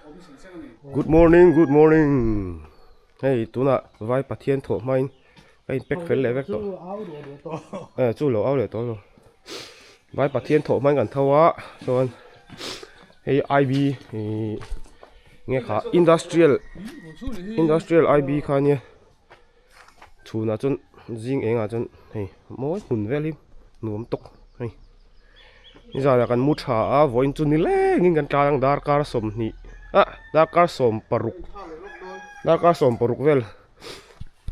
Good morning, good morning. Hey, tuna vai pathian tho main cái pek fel levek to. Chu lo au le to lo. Vai pathian tho main kan thawa son. Hey IB nghe kha industrial IB kha nia. Chuna chun jing enga chun hey moi hun velim nuam tok hey. Ni za kan mu tha a voin chu ni le ngin kan tlang dar kar som ni. Dar kar som paruk. Dar kar som paruk vel.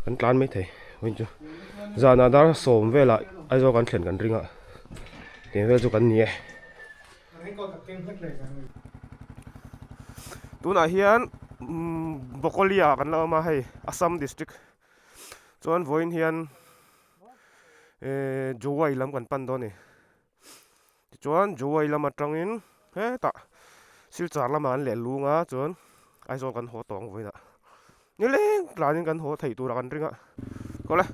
Kan tlan mai thei. Voin chu. Za na dar som vela ai zo kan thlen kan ringa. Ten vel chu kan nie. Tuna hian Bokolia kan la ma hei Assam district. Chuan voin hian Jowai lam kan pan do ni. Chuan Jowai lam atangin he ta Silchar lam an le lunga chuan ai zo kan ho tong voina. Ni leng tlanin kan ho thei tura kan ringa. Ko le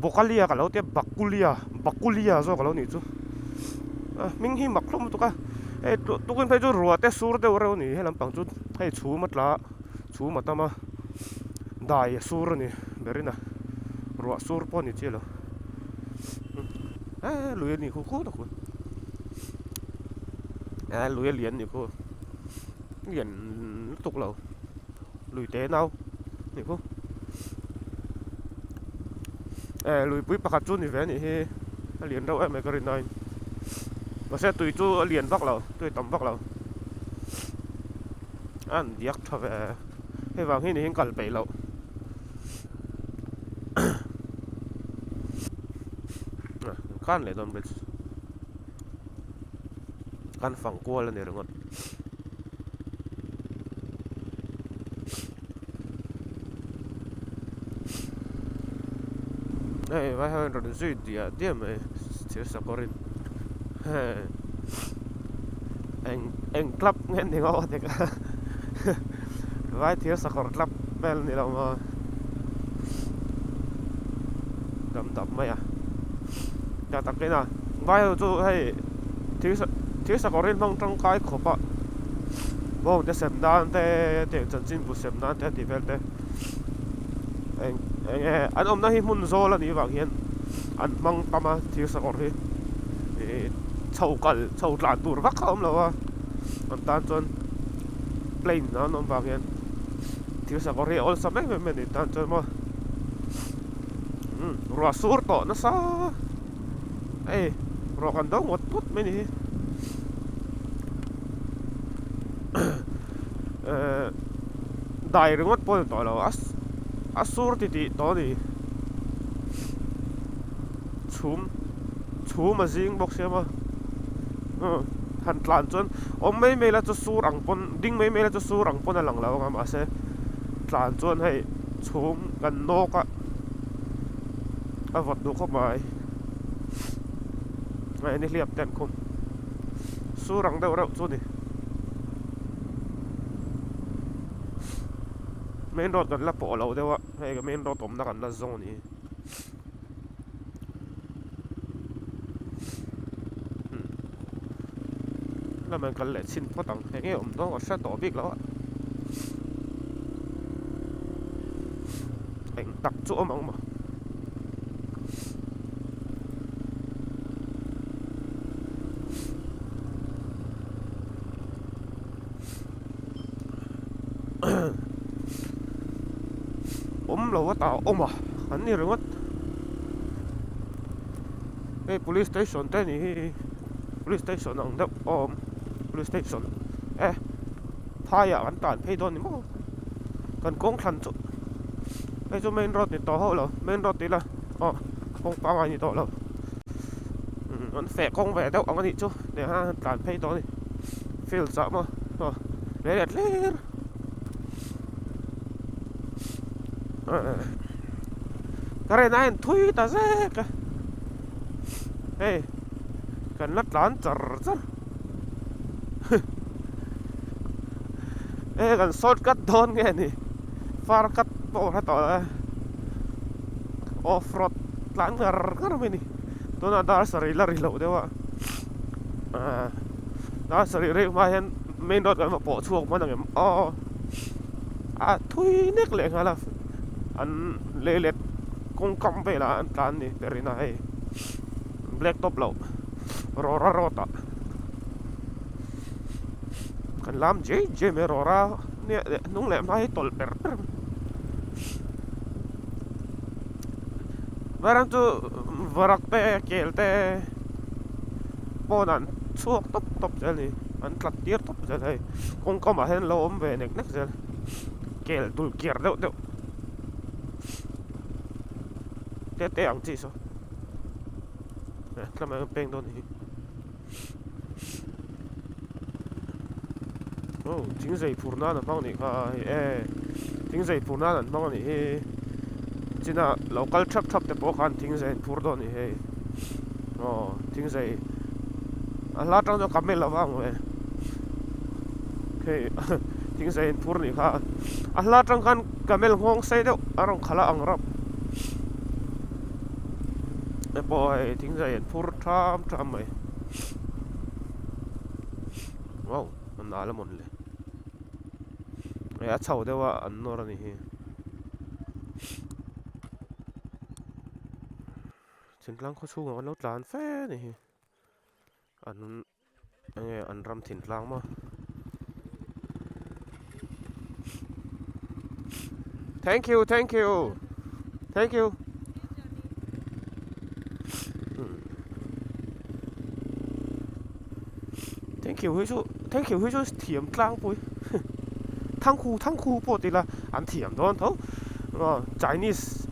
Bokalia ka lo te Bakulia zo ka lo ni chu. Ming hi mak lom tu ka. Tu kun phai chu ruwa te sur te ro ni helam pang chu hei chu matla chu matama dai sur ni berina ruwa sur po ni chelo. Lui ni khu khu ta khu. Lui lian ni khu. Lian tuk lo. Lui te nau ni khu. Lui pui pakat chu ni ve ni he lian đâu em cái này. Mà sẽ tùy chú liền bắc lầu, tùy tầm bắc lầu. Anh điếc thật về hay vào khi này hình cần bể lầu. Kan lại đòn bệt. Kan phẳng cua lên để được ngon. Này vai hơn rồi suy địa điểm này thiếu sao có anh club nghe tiếng họ thì cả vai thiếu sạc club bel này đâu mà đậm mấy à nhà tập cái nào vai cho hay thiếu sạc riêng mong trong cái khổ bạ mong để xem đàn để chân chính bu xem đàn để thì vel để anh ông này muốn zo là như vậy hiện anh mong tama thiếu sạc riêng chầu lạn tủ vắt không đâu à còn tan chân plain nó vào hiện thiếu sao có real sao mấy mình tan chân mà rồi sur to nó sao rồi còn đó một chút mấy đi đại rồi một point đó là sur thì đó đi chum mà riêng box xem mà han tlan chon mấy mấy là cho sur ang pon ding mấy mấy là cho sur ang pon lang law ngam ase tlan chon hei chum kan no ka avot do ko mai mai ni liap ten kom sur ang deuh rau chu ni main road kan la po lo dewa hei ka main road om na kan la zone ni là mình cần lệ xin phát tặng cái ổng đó sẽ tổ việc đó anh đặt chỗ mà lo tao mà anh đi rồi cái police station tên này police station ông đập police station phai à anh tàn phê đồn thì mất cần công khăn chút cái chỗ main road thì to hơn rồi main road thì là không bao ngày thì to rồi anh phê công về đâu ông anh đi chú để ha tàn phê đồn thì feel sợ mà để đẹp lên cái này thui ta ra cần lát lán chở cần shortcut đón nghe nè far cut bộ hết tỏi off road lán cái này tôi là đã sari lari lâu đấy ạ đó sợi rễ mà hiện main road mà bỏ chuộc mà thằng thui nét lệ là anh lệ lệ công công về là anh tan đi dari này black top lâu rora rota kan lam je me rora nè nung lệ mai tol per barang tu varak pe kelte ponan chuộc top jali an tlat tir top jali công công mà hen lo om về nek nek jali kel tul kier deu te ang chi so tlamay peng don hi oh chính dây purna na mang ni kha chính dây purna na mang ni he china local truck te po khan chính dây pur don ni he oh chính dây la tang jo kamel la wang we he chính dây pur ni kha la tang kan kamel ngong sei deu arong khala ang rap boy thính dậy pur tham mày wow anh nói là một lệ ai cháu đâu à anh nói là gì trên lăng có xuống anh nấu tràn phê này anh ram thìn lăng mà thank you thank you hui số thiểm lang bôi thang khu bộ thì là ăn thiểm đó thấu Chinese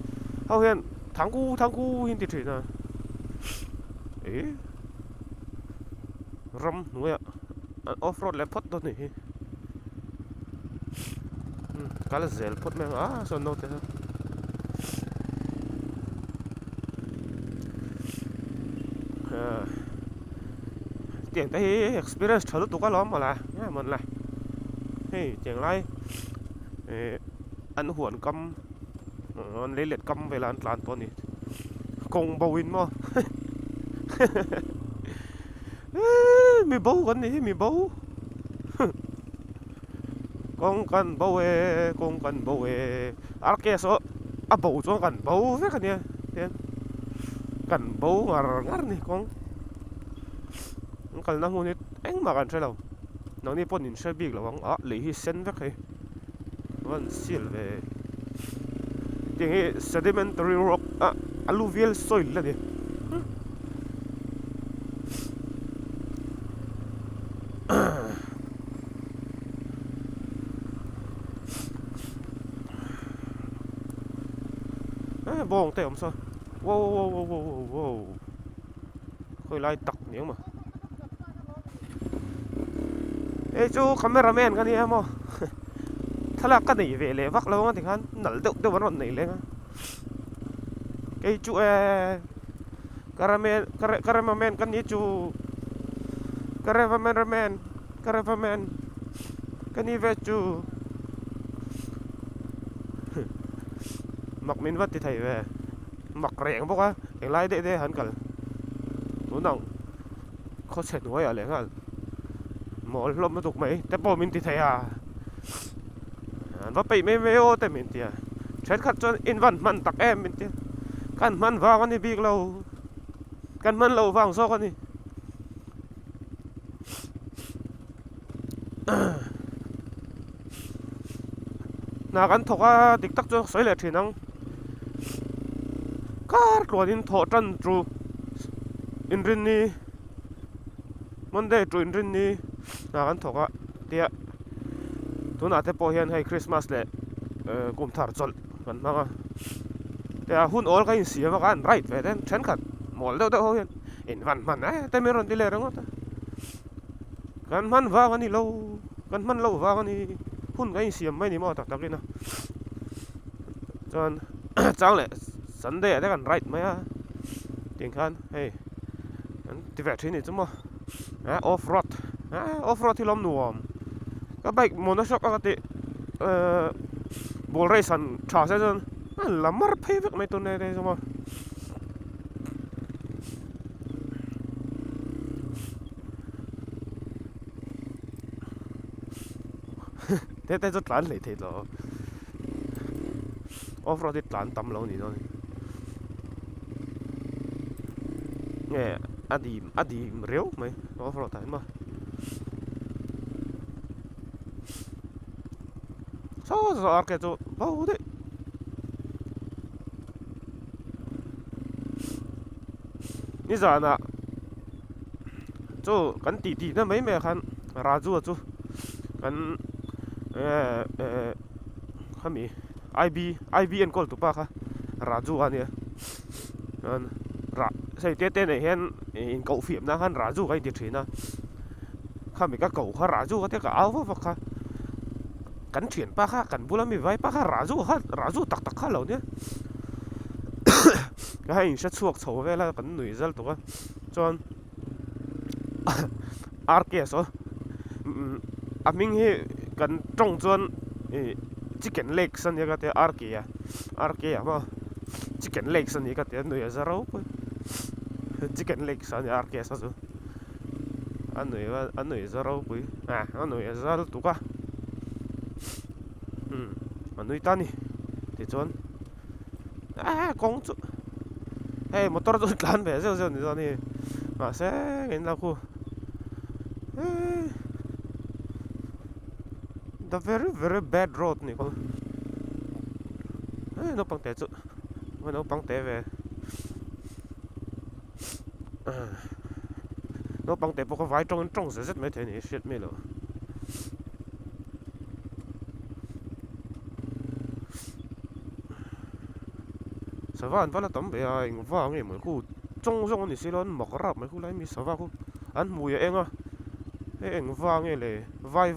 hao hiện thang khu hiện thị nè ấy ram nuôi off road lepot đó này cái là zel pot mang so no thế tiền cái experience thở tụi cái lắm mà là mình là hey tiền lại ăn huồn căm anh lấy liệt căm về là ăn lan tuần này cùng bầu in mà mi bầu con này mi bầu con cần bầu cái số bầu cho cần bầu thế cái này cần bầu ngar này con cần năng hôn anh mà cần chơi đâu nó đi bọn nhìn chơi big là vắng lấy hi sen vắt hay vẫn xỉu về tiếng sedimentary rock alluvial soil là gì bong tay ông sao wow khơi lai tặc nhớ mà chú cameraman cái này mà thế là cái này về lệ vắt lâu thì hắn nở tự vẫn này lên cái chú cameraman cái này chú cameraman cái này về chú mặc mình vắt thì thầy về mặc rèn bốc á cái lái để hắn cần nó nòng khó chết đuối ở lên hắn mỏ lom nó tục mấyแต่พอmình thì thấyว่าไปไม่โอ้แต่mình thìใช้ขัดจนอินวันมันตักmình thìกันมันว่ากันนี่บีกเรากันมันเราวางซอกันนี่นากันถกติ๊กตักจนสวยเลยทีนังก็กลัวดินถอจันทรูอินรินนี่มันได้ทรูอินรินนี่นากันถกเดียตัวน่าจะพอเห็นให้คริสต์มาสเลยกุมทาร์จลกันมาแต่หุ่นโอลก็ยินเสียมากันไรไปแต่ฉันขัดหมดแล้วเดี๋ยวเห็นอินวันมันนะแต่ไม่รอนที่เลยรังก็กันมันว่าวันนี้เรากันมันเราว่าวันนี้หุ่นก็ยินเสียไม่นี่มาตักตักเลยนะจนจังเลยสันเดย์ได้กันไรไหมเตียงคันเฮ้ยที่แบบที่นี่จุ๊มออฟโรดที่ล้มหน่วมก็ไปมอเตอร์ช็อคก็ติบอลเรสันชาเซจนละมารเพย์ไม่ตัวไหนเลยจุ๊ม thế chút lán lấy thế đó off-road thì lán tắm lâu nữa nghe adi réo mày off-road thấy mà sao cái chỗ bao đấy như giờ nè chỗ cắn tỉ nó mấy mẹ khăn Raju chỗ cắn kami IB and call tu pa kha Raju ania sai te này hen in cậu phim na han Raju cái tiệt thủy na kami ka cậu kha Raju cái ka áo vấp kha cắn chuyển pa kha cắn bula mi vai pa kha Raju tak kha lâu nhé cái hay sẽ chuộc chầu về là cắn nổi ra tụ cho RKS mình hi cắn trong chuan chicken legs anh cái thế RK mà chicken legs anh cái thế nổi ra rau chicken legs anh RK sao rồi anh nổi ra rau quý anh nổi ra tụ cả anh nổi tani thì chuan con chú hey motor tu lan về sao ni ni mà sẽ cái nào cô the very bad road ni con nó bằng té chú nó bằng té về nó bằng té có vài trong sẽ rất mấy thế này shit mấy rồi sao anh vẫn là tấm bể anh vang nghe mấy khu trong này xí lớn mọc rạp mấy khu lấy mi sao vang khu anh mùi anh à anh vang nghe lệ vai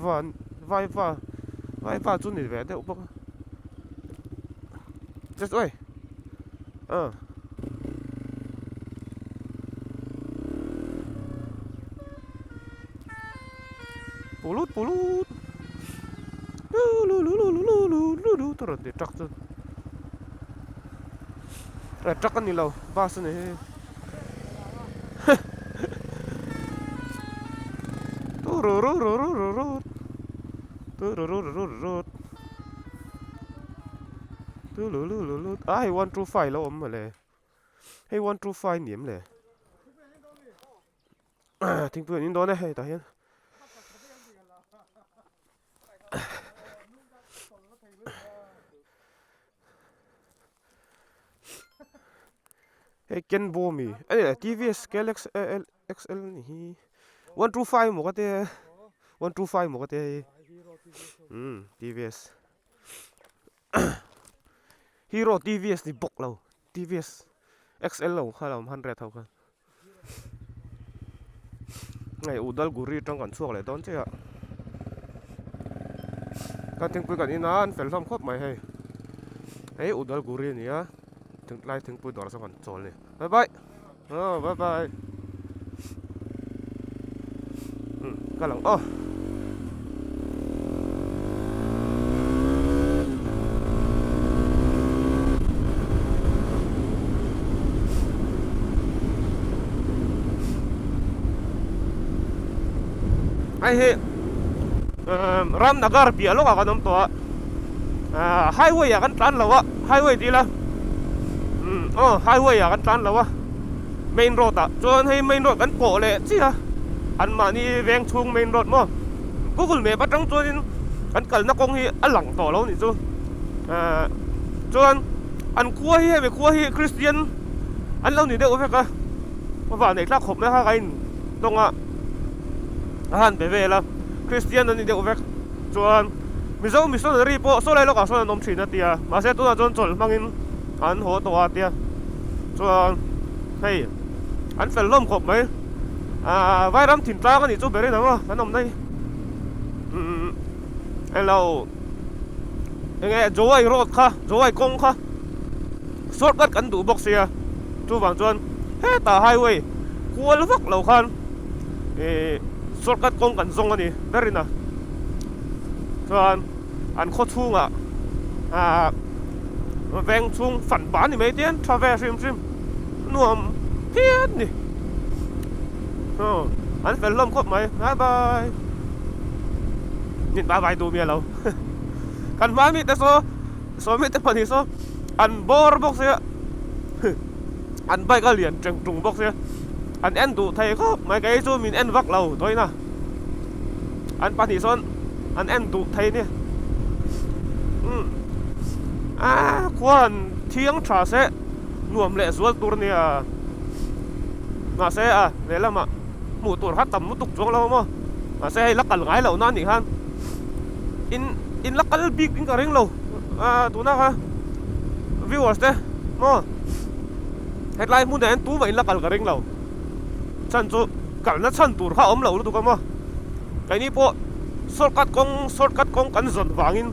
va chút này về đâu bác chết rồi pulut lu terus di truk tuh truk kan nih lo bas nih ai 125 lo om mà lệ hay 125 niệm lệ thỉnh thoảng nhìn đó này hay ta hiền hey Ken Bomi anh TVS Galaxy XL hi 125 một cái 125 một cái TVS Hero TVS ni bok lâu TVS XL lâu khai làm 100 thâu kan ngày Udalguri trong còn suộc lại đón chứ ạ cái tiếng bùi cái này anh phải làm khóc mày hay ấy Udalguri này áถึงไล่ถึงปุยดอกสักคนโจเลยบายบายบายบายกำลังไอ้เหี้ยรำนักการเปียลูกกันน้ำตัวไฮเวย์กันตันแล้ววะไฮเวย์ดีละไฮเวย์กันตันแล้ววะเมนโรดอ่ะจนให้เมนโรดกันโกะเลยสิฮะอันมานี่แวงชุงเมนโรดมั้งกูคุณเมย์ปัจจังจนกันเกิดนักกงฮีอันหลังต่อแล้วนี่จนอันขั้วฮีไปขั้วฮีคริสเตียนอันเรานี่เด็กโอเคกะว่าในคลาขบนะฮะกันตรงอ่ะฮันไปเวล่ะคริสเตียนอันนี้เด็กโอเคจนมิโซรีโปโซเลยลูกอ่ะโซเลยนมฉีนนะเตียมาเสียตัวจนมังอินอันหัวตัวเตียจนเฮ้ยอันเฟลล่มขบไหมไว้รำถิ่นตากันนี่จูเบรีนะวะอันนมได้ไอเรายังไงโจ้ไอรถค่ะโจ้ไอกงค่ะสวดกันดูบ็อกเซียจูบางจวนเฮ้ตาไฮเวย์กลัวลึกเราคันสวดกันกงกันทรงกันนี่เบรีนะจวนอันโคตรทุ่งอ่ะแวงชุงฝันบ้านนี่ไม่เตี้ยนทราเวลซิมนวมเพี้ยนนี่อันเป็นลมครบไหมบายบาย nhìn ba vài đồ mía lâu cần má mi tới số mi tới phần thì số ăn bor bốc xe ăn bay cái liền trùng bốc xe ăn ăn tụ thầy có mấy cái số mình ăn vắt lâu thôi nè ăn phần thì số ăn ăn tụ thầy nè quan thiêng trả sẽ nuông lệ xuống tour nè mà sẽ để làm mà một tour hát tầm một tục xuống lâu mà sẽ hay lắc cả gái lâu non thì han in lắc cả big in cả ring lâu tụi nó ha viewers đấy mo headline muốn đến tú vậy lắc cả ring lâu chân chú cả nó chân tour khá ấm lâu đó tụi con mo cái này po shortcut công cắn dần vàng in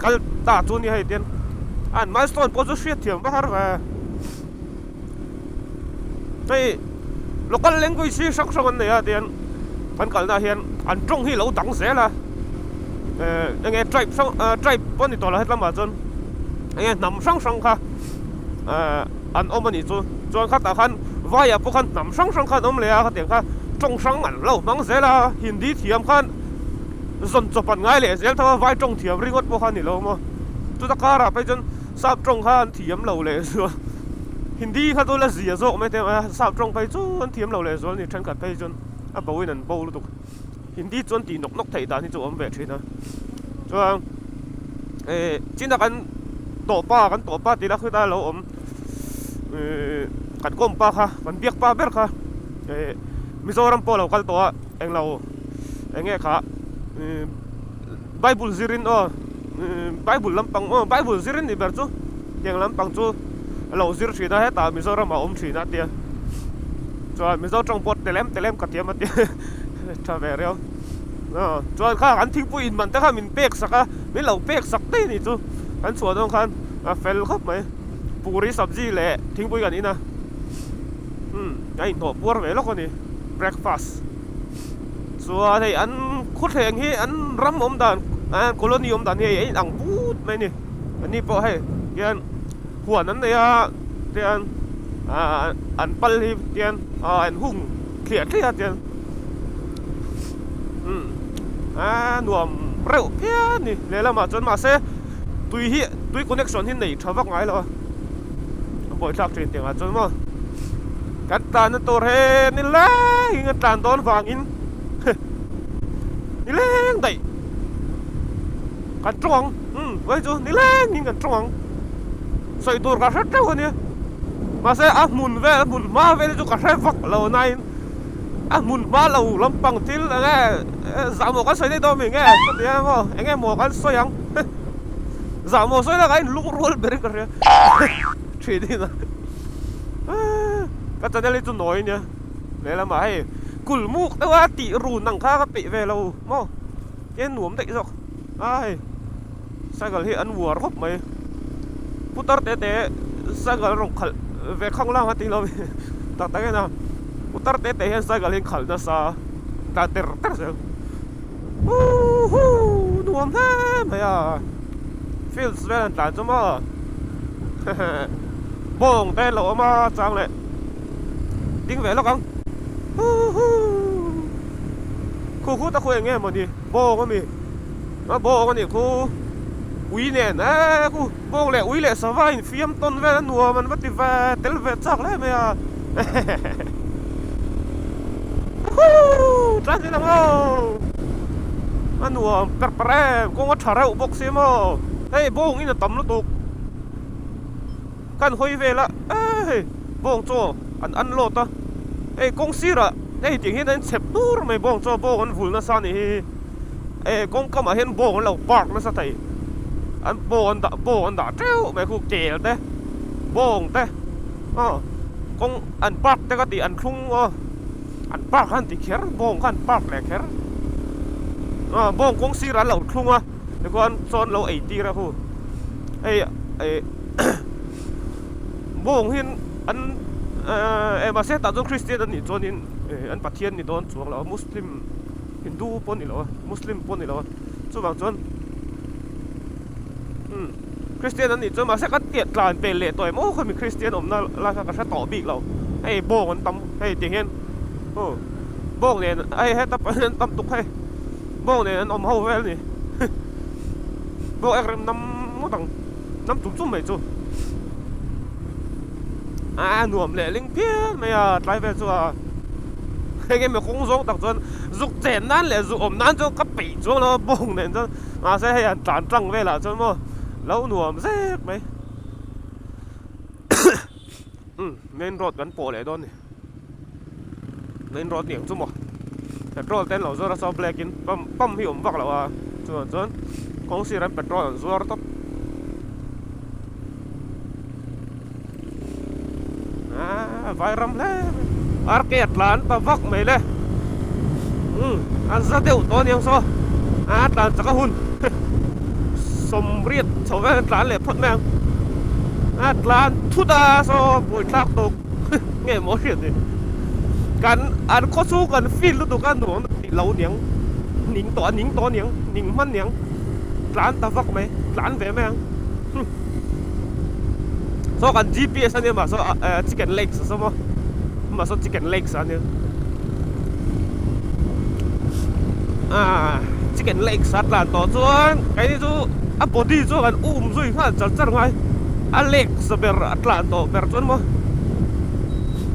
cắn ta chú như hay tiền anh milestone po chú shit thiểm bắt ra đây local language sắc sắc này à tiền anh cần là hiện anh trong hi lâu đắng sẽ là anh nghe tribe bọn này toàn là hết lắm mà chân anh nghe nằm sang kha anh ôm anh chú cho khách ta khăn vài bộ khăn nằm sang kha ôm lẹ khách tiền kha trong sang anh lâu đắng sẽ là Hindi thiểm khăn dần chụp anh ngay lẹ sẽ thao vài trong thiểm ring bộ khăn này lâu mà chú ta cả ra bây chân sắp trong khăn thiểm lâu lẹ rồi Hindi khá tôi là gì rồi mấy thế mà sao trong phải chú anh thiếm lâu lệ rồi thì chân cả phải chân bầu nên bầu luôn Hindi chuẩn thì nóc thấy ta thì chú ông về chuyện đó cho chính là cái tổ ba thì là khi ta lâu ông cái công ba ha cái biết ba biết ha Mizoram po lâu cái tổ anh lâu anh nghe khá Bible zirin Bible lampang Bible zirin thì berchú yang lampang chú lâu zir chuyện đó hết ta Mizoram mà ôm chuyện đó tiền cho Mizoram trong bột telem cả tiền mà tiền cho về rồi cho khác anh thích bụi mình tất cả mình bếc sắc á mình lâu bếc sắc đấy nhỉ chú anh xua đông khăn phèn khắp mấy puri sabji lệ thích bụi cái này nè anh nộp bùa về lúc này breakfast xua thì anh khút hàng hi anh rắm ôm đàn colony ôm đàn hi anh ăn bút mấy nè anh đi bộ hay kianหัวนั้นเนี่ยเตียนอันปัลลีเตียนอันหุ่งเขียดเตียนหน่วมเร็วเพี้ยนี่เลยละมาจนมาเซ่ตุยคอนเนคชั่นที่ไหนชาวบ้านไงล่ะบ่อยชักเตียงจนมากันตานั่นตัวเรนี่แหละกันตาโดนฟังอินนี่แหละได้กันจ้องไว้จูนี่แหละนี่กันจ้องsoi tur ka sát trâu nè mà sẽ mùn ma về cho cả sai vặc lâu nay mùn ma lâu lắm bằng til nghe giảm một cái soi đây đó mình nghe thì anh nghe một cái soi ăn giảm một soi là cái lũ roll beri cái chuyện đi nè cái chân này tôi nói nè đấy là mà hay cùl muk đâu á tị rù nằng kha cái bị về lâu mo cái nuông tị rồi ai sai cái hiện ăn vua hấp mày putar tete sagal rong khal ve khang lang hati lo ta ta cái nào putar tete hen sagal hin khal na sa ta ter se nuông thế mày à feels very ta cho mà bong te lo mà chang lệ tiếng về lo con khu ta khuyên nghe mà đi bong cái mi nó bong cái này khu uy nè khu bong lẹ uy lẹ sao vậy phim tôn về nùa mình bắt đi về tel về chắc lấy mày à tránh gì nào anh nùa bẹt bẹt con có thả ra bốc xí mà hey bong ini tầm nó tục kan hoi về là bong cho anh lột ta hey con xí ra hey tiếng hiện anh xếp tour mày bong cho bong anh vùn nó sao này con cầm ở hiện bong lâu bạc nó sao thầy anh bong đã treo mày khu chè thế bong thế con anh bạc thế cái gì anh không anh bạc anh thì khéo bong anh bạc lẹ khéo bong con xí ra lâu không để con son lâu ấy ra khu bong hiện anh em mà xét tạo cho Christian anh cho nên anh bắt thiên thì đón xuống là Muslim Hindu pon này là Muslim pon này là cho bằng chọn Christian anh cho mà xét cái tiệt là bề lệ tuổi mỗiคนมี Christian ông là cái sẽ tỏ bị lâu hay bong anh tâm hay tiếng hiền bong này hay hết tập tục hay bố này ông hậu về này bố em năm một bằng năm chục mấy chú nuông lệ linh phía mày trái về chú cái mà không giống đặc trưng dục chén nan lệ dục ôm nan cho cấp bị chú nó bông này cho mà sẽ hay tàn trăng về là cho mà lâu nuông rét mấy main road kan po le don ni main road niang chu mo petrol ten lo zora so black in pam hi om vak lo a chon kong si ram petrol zor top vai ram le arcade lan pa vak mai le an za deu to niang so tan chaka hun som riet chove tan le phot mang lan thu đa so buổi thác tục nghe mối chuyện gìกันอันข้อสู้กันฟิลตัวกันหนูเราเนียงนิงตัวเนียงนิงมันเนียงร้านตาฟักไหมร้านแหวะไหมsoกัน GPS อันนี้มาso chicken legs ใช่ไหมมาso chicken legs อันนี้chicken legs สัตว์ร้านต่อส่วนไอ้นี่จู่บอดี้จู่กันซุยข้าจัดไงAlex Atlanto Berton mo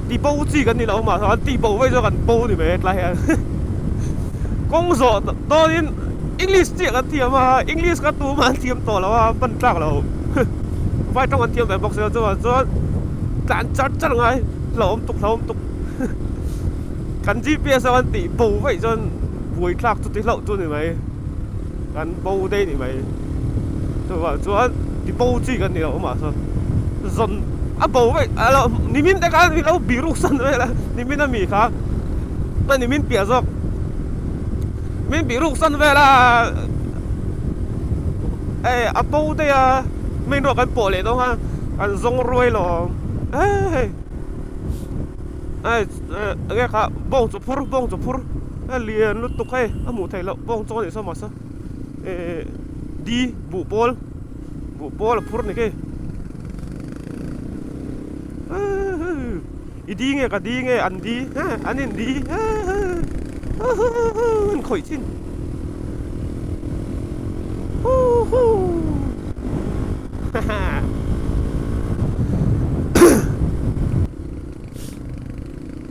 đi bầu chiกันนี่เรามาđi bầu với choกันbầu thì mệt lại công số to đến English chỉกันทีมา English ก็ตัวมันทีมต่อแล้วว่าปั้นจักเราไว้ต้องกันทีมแบบบอกเสียตัวการจัดไงเราตุกกัน GPS กันตีบไว้จนบุยทักจุดที่เราจุดนี่ไหมกันบได้นี่ไหมตัวจวนđi bầu chiกันนี่เรามาซะจนบาวไว้เรานิมินแต่กันเราบิรุสันไว้ละนิมินน่ะมีครับมันนิมินเปียซอกมินบิรุสันไว้ละบาวเดียไม่รู้กันโปเลยต้องฮะกันซงรวยหรอครับบ้องจุพุรเรียนลุตุกให้หมูไทยเราบ้องจอนี่ซะมาซะดีบุปผลพูดนี่แกอีดีไงก็ดีไงอันดีอันนี้ดีมันข่อยชิ้น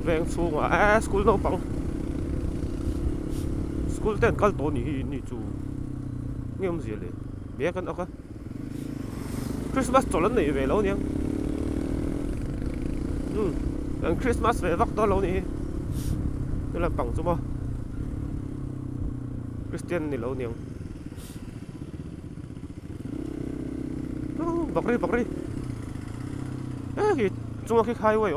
แรงสูงอ่ะสกูลโนปังสกูลเต้นกัลตัวนี่จูเงี้ยมันเสียเลยเบี้ยกันเอาค่ะคริสต์มาสจอดนี่เวลาเนี่ยคริสต์มาสเววักตัวเรานี่นี่แหละปังจุ๊บคริสเตียนนี่เราเนี่ยบักรีจุ๊บขี้ไฮเว้ย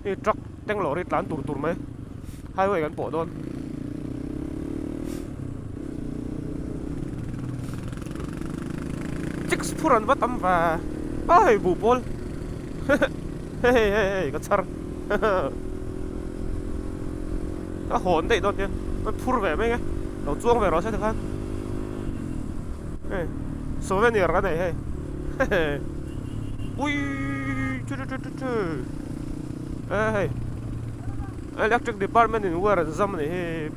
นี่ทรัคแต่งหล่อริดร้านตุ่มไหมไฮเว้ยกันปวดโดนpuran ba tamba ai bu pol hey ka char ka hon dei donมันพูดแบบไม่ไงเราจ้วงแบบเราใช่ไหมครับโซเวเนียร์กันไหนเฮ้ยอุ้ยจุดelectric department in where the zaman hey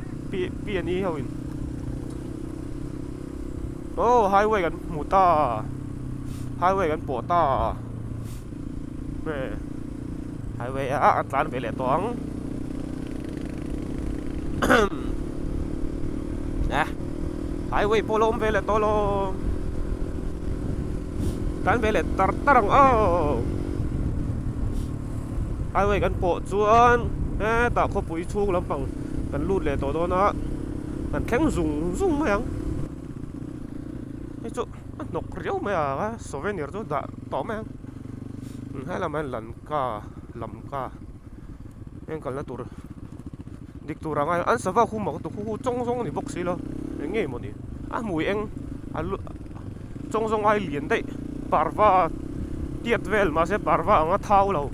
PNE how in oh highway กันหมูตาhighway กันปวดตาhighway อัตราไปเลยตัวhighway โปโลมไปเลยตัวลงกันไปเลยตรังhighway กันปวดจวนตาเขาปุ๋ยชูลำปังกันรูดเลยตัวนะกันแข็งสุ่งไหมยังchỗ nọc riêu mà souvenir chỗ đã tỏ mà hay là mình làm cả em còn là tụi địch tụi rằng anh sẽ vào khu mà tụi khu trong thì bốc xí lo nghe một đi mùi anh trong ai liền đấy barva tiệt vel mà sẽ barva ngã thao lâu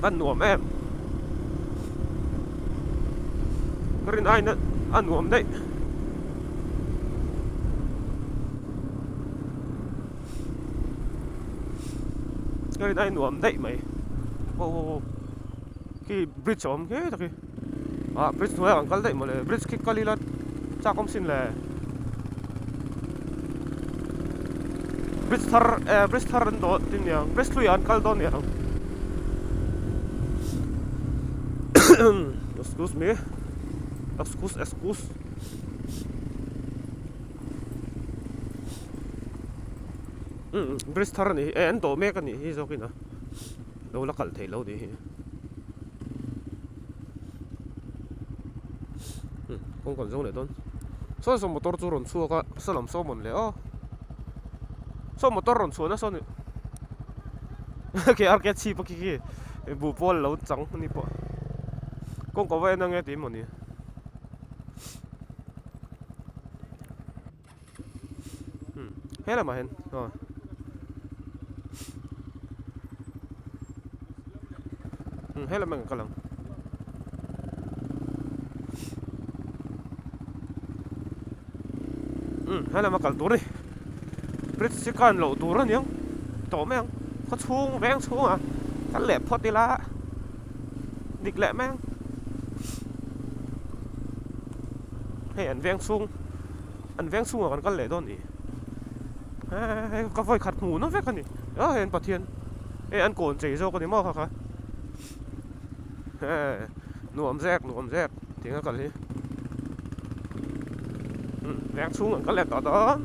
anh nuông em rin ai na nuông đấy rin ai nuông đấy mày ô cái bridge om cái thôi à bridge thôi anh cái đấy mà le bridge cái cái là chắc không xin le bridge thar anh đó tin nhá bridge lui anh cái đó nhá excuse me excuse bridge thar này anh đó mấy cái này hi cái nào đâu là cái thấy lâu đi không còn giống này đâu so số motor chu ron chu ka salam so mon le o so motor ron chu na so ni ke ar ke chi pa ki bu pol lo chang ni po kong ko ve na nge ti mo ni hela ma hen hela mang ka lang hay là mà cả túi đi brit sẽ cần lẩu túi rồi nhá tổ mang có chuông vén chuông à cắt lẹp phốt đi lá địch lẹ mang hay ăn vén chuông à còn cắt lẹ đòn đi hay có voi khát mù nó vét cái gì đó hay bát thiên hay ăn cồn chảy rau cái gì mò hả nuông rác tiếng nó còn gì vén chuông còn cắt lẹ đó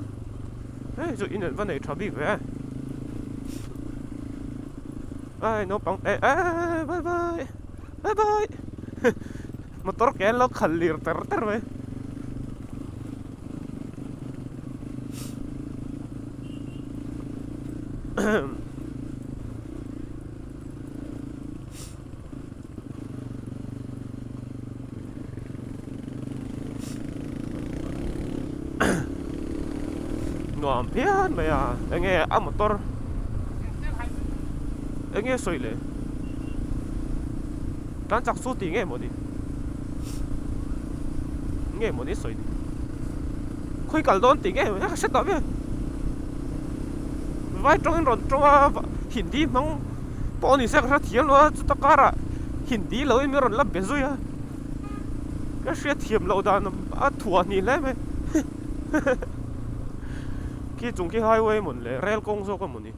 rồi in vấn đề trouble về ai nó bóng bye bye motor cái lo khalir ter về ngon pian mày à anh nghe motor anh nghe soi lệ dan chắc số tiền nghe một đi soi đi khơi cả đón tiền nghe mà sẽ tao biết vai trong Hindi mong bọn này sẽ ra thiam lo cho tao cả Hindi lâu em rồi làm bezui à cái sẽ thiam lâu đàn thua ni lẽ mày cái chung cái highway một lệ rail công số cái một đi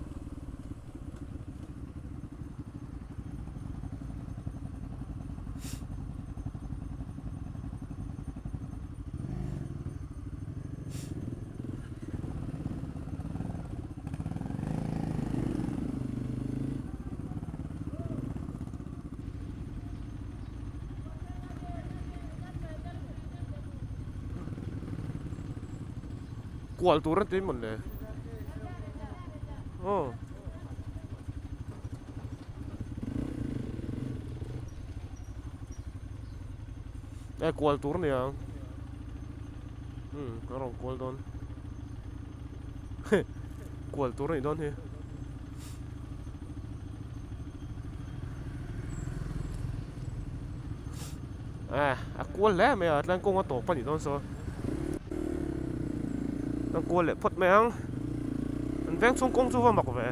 qual tour tin một lệ qual tour này à cái rong qual don qual tour này don he qual lẽ mày à đang công có tổ pa gì don so đang qual lẽ phật mày ăn vén xuống công chú vào mặc về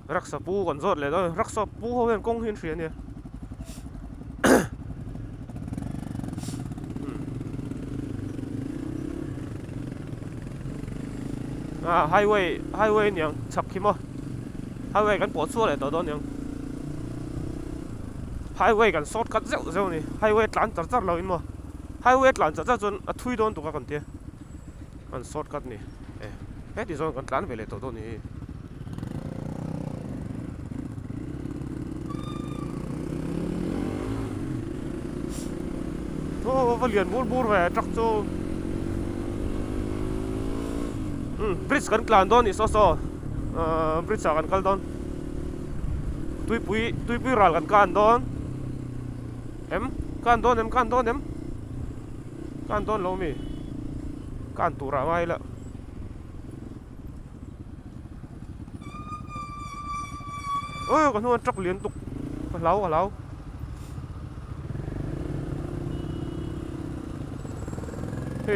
rắc sập pu còn rốt lại đó rắc sập pu hôm nay công hiến phiền nè highway nhang chập kim mà highway gần bỏ xua lại đó nhang highway gần short cắt dẻo dẻo nè highway lăn chặt chặt lâu mà highway lăn chặt chặt chun thui đón tụi các con tia ăn short cắt nè hết thì rồi còn lăn về lại đó nè và liền bur về trắc cho bridge kan klan don is also bridge kan kal don tui pui ral kan don em kan don lo mi kan tu ra mai la ôi còn hơn trắc liên tục lâu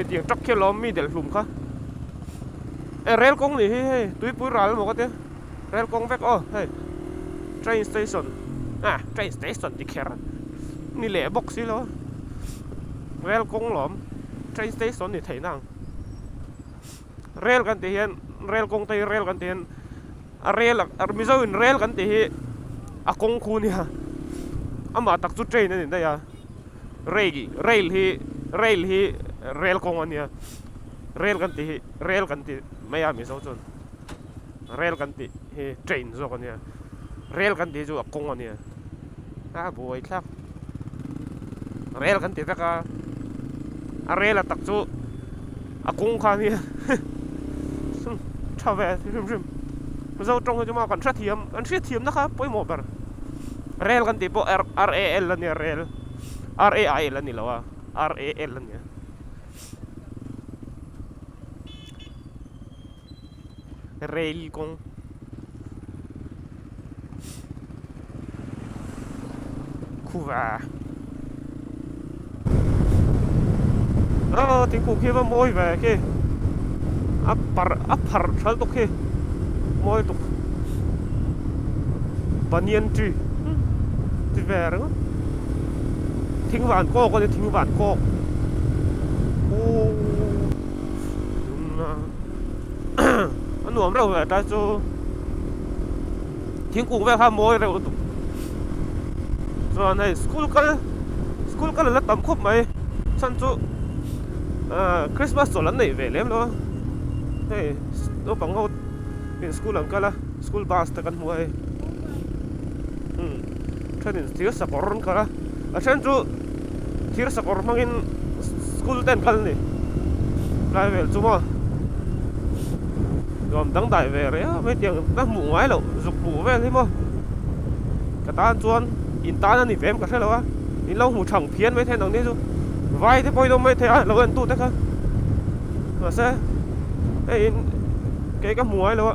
tiếng trắc kia lom mi để lùm khá rail công này tui pui ral một cái rail kong vek oh hey train station train station đi kher ni le box xí lo rail kong lom train station ni thấy nang rail kan ti hian rail kong tay rail kan ti hian rail mi zo in rail kan ti hi kong khu ni ha ama tak chu train ni da ya rail hi rail kong ania rail kan ti maya mi zo chon rail kan ti hi train zo kan ya rail kan ti chu kong ania boy thak rail kan ti ka rail tak chu kong kha ni cha ve rim zo trong cho ma kan thia thiam na kha poi mo ber rail kan ti po RAL la ni rail RAI la ni lawa RAL la ni rail kong kuwa tiếng cụ kia vào môi về kia áp phar thal tục kia môi tục banyan tree thì về đó thính vạn co có thể thính vạn co anh nuông đâu vậy ta cho tiếng cụ về ham môi rồi rồi này school cái là tầm khúc mày săn chú Christmas rồi lần này về lắm đó hey nó bằng ngô in school ang kala school bus ta kan muai train tir sa koron kala asan chú tir sa kor mangin school ten kal ni lai về chú mo gom dang dai về đấy mấy tiếng nó mù ngoái lậu dục mù về thế mo cái ta chuan in ta nó nỉ vém cả thế đâu á in lâu mù chẳng phiến mấy thế nào đấy chú vai thế bôi đâu mấy thế à lâu ăn tu thế cả mà sao hey cái mù ngoái lậu á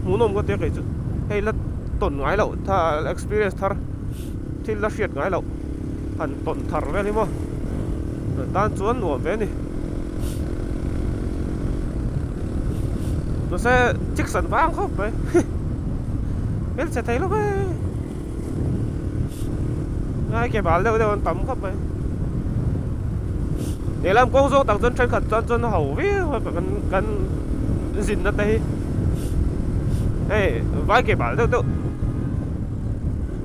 mù nôm có tiếng cái chú hey là tổn ngoái lậu tha experience thar thì là shit ngoái lậu hẳn tổn thar về thế mo ta chuan nuông về nỉ nó sẽ chiếc sẵn vang không vậy biết sẽ thấy lúc ấy ai kể bảo đâu đâu tắm không vậy để làm công dụng tặng dân trên khẩn dân hậu với cần gìn ở đây vai kể bảo đâu đâu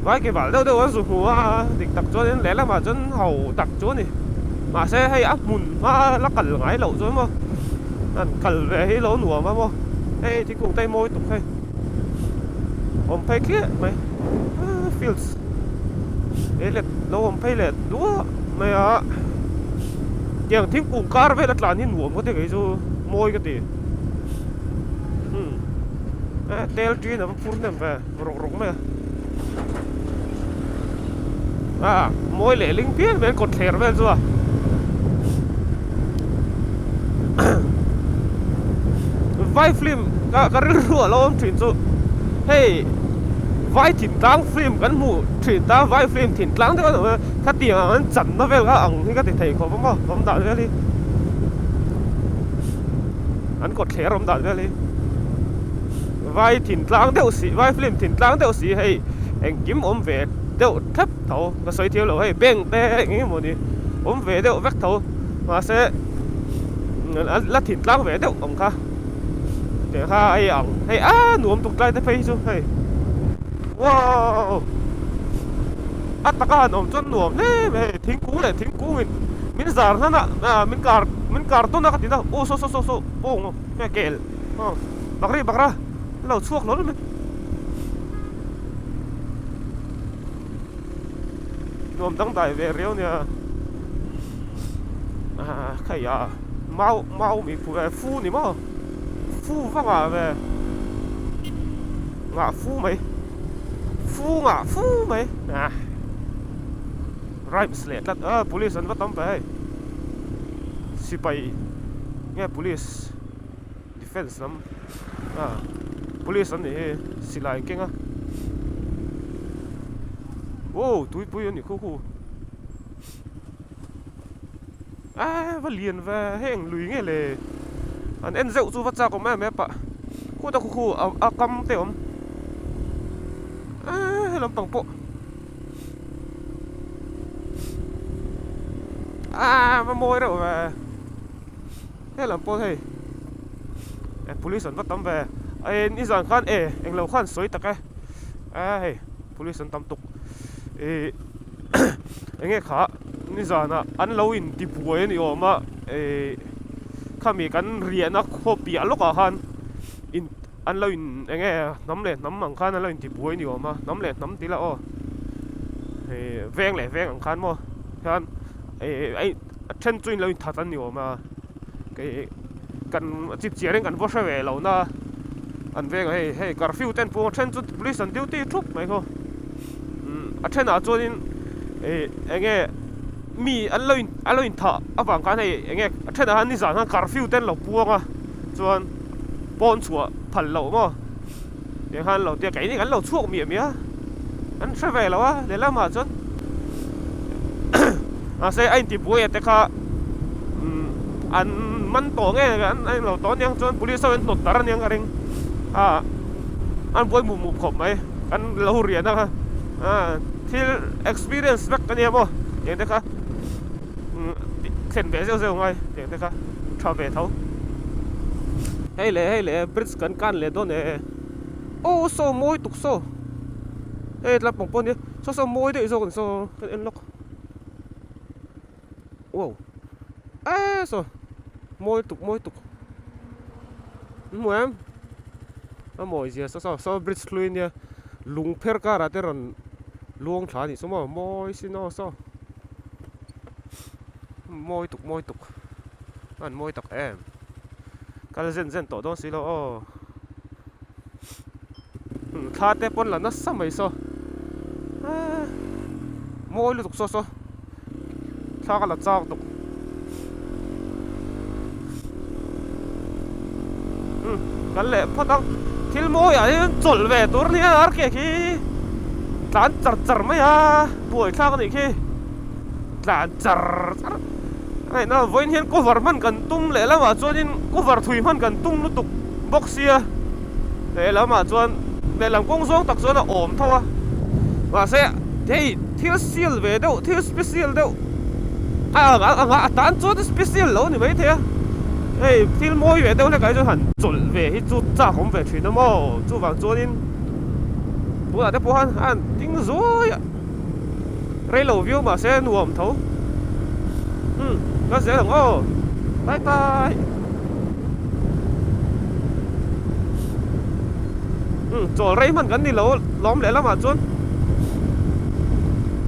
vai kể bảo đâu đâu anh dùng hùa định tặng cho đến lẽ là mà dân hậu tặng chỗ này mà sẽ hay áp mùn mà nó cần ngái lậu rồi mà cần về hay lỗ nùa mà hey thì cùng tay môi tục hay om pay kia mày feels ấy là lâu om pay là đúa mày à chẳng thiếu cùng car với đất là nhìn nuông có thể cái số môi cái gì tel tree nó phun nằm về rụng rụng mày môi lệ linh piết với cột thẻ về rồi vai phim cái rửa lâu ông chuyển số hey vai thỉnh tang phim gắn mũ chuyển ta vai phim thỉnh tang thế có cái tiền anh chẩn nó về cái ẩn thì cái thầy khó không không đợi về đi anh cột thẻ không đợi về đi vai thỉnh tang đều xí vai phim thỉnh tang đều xí hey anh kiếm ôm về đều thấp thầu cái xoay theo lỗ hey beng te cái gì đi ôm về đều vắt thầu mà sẽ là thỉnh tang về đều ông ca để hai ổng hay nuông tục lại tới phê chứ hay wow ta cả nôm chân nuông nè mày thính cú mình già hơn à mình card tôi nó cái gì đó ô so bông mẹ kẹt bạc ra lâu suốt nó đấy nuông đăng đại về riêu nè cái mau mình phu nè mà phu vang à về ngã phu mày rhymes lệ lắm police anh bắt tóm về si bay nghe police defense lắm police anh này si lại kinh á túi bùi anh này khu và liền về hẹn lùi nghe lề anh em dậu chu vắt ra có mẹ mẹ bạ khu ta khu cầm tèo lampang po mamoy đâu về thế làm po thế police bắt tắm về ni giang khan anh lâu khan soi tắc police tắm tục anh nghe khá ni giang anh lâu in đi buổi ni mà kami kan rian a copy a loka han in anh lâu in anh nghe nắm lệ nắm bằng khan anh lâu in đi buổi ni mà nắm lệ nắm tí là veng lệ veng bằng khan mo khan ai chân chuyên lâu in thật anh ni mà cáiกันจิบเจียงกันว่าใช่เวลานะอันเวงให้การฟิวเต้นพวกเช่นจุดบริษัทดิวตี้ทุกไหมเขาเช่นจนเงี้ยมีอันเลนท่าบางการให้เงี้ยเช่นอันนี้สั่งการฟิวเต้นเราพวกจนปอนชัวพันเรามั้งอย่างนั้นเราเดี๋ยวไก่นี่กันเราช่วงมีอันใช่เวลาเดี๋ยวละมาจนเสียไอ้ที่ป่วยแต่ค่ะอันมันโตไงกันไอ้เราตอนยังจนปุริสเป็นตดตารันยังกันเองอันป่วยหมู่ขบไหมกันเราเรียนนะคะที่ experience แบบกันเนี่ยมั้งอย่างนี้ค่ะเส้นเบสเซลไงอย่างนี้ค่ะชาวเบสเขาให้เลยบริสกันเลยตัวเนี่ยโอ้โซ่มวยตุกโซ่รับปนเนี่ยโซ่มวยด้วยโซ่กันโซ่กันเอ็นล็อกว้าวโซ่môi tục môi em môi gì sao bridge clean nha lung per cả ra rồi luông trả thì số mà môi xin nó sao môi tục anh môi tục em cái dân tổ đó xí lo khá té pon là nó sao mày sao môi tục sao khá là sao tụcกันเลยพอต้องทิลโมยอะไรจดเวตัวนี้อะไรกี่การจัดไหมป่วยข้างนี่กี่การจัดไอ้น่าวันนี้กูวาร์มันกันตุ้มเลยแล้วมาจวนนี้กูวาร์ถุยมันกันตุ้มลุตุกบ็อกซี่เลยแล้วมาจวนในหลังกงซองตักจวนอมท่าว่าเสียที่สเปเชียลเวเดอที่สเปเชียลเดอตานจวนสเปเชียลแล้วนี่ไม่เท่ที่มวยเวทเนี่ยก็จะ很准เวที่จุดจ่าของเวทนะมั้งจุดบางจุดนี้ตัวอะไรพวกอันติ้งรู้อ่ะเรื่องวิวมาเสียหนุ่มเท่าก็เสียหลังบายบายจอดไรมันกันนี่เราล้อมเลยแล้วมาจน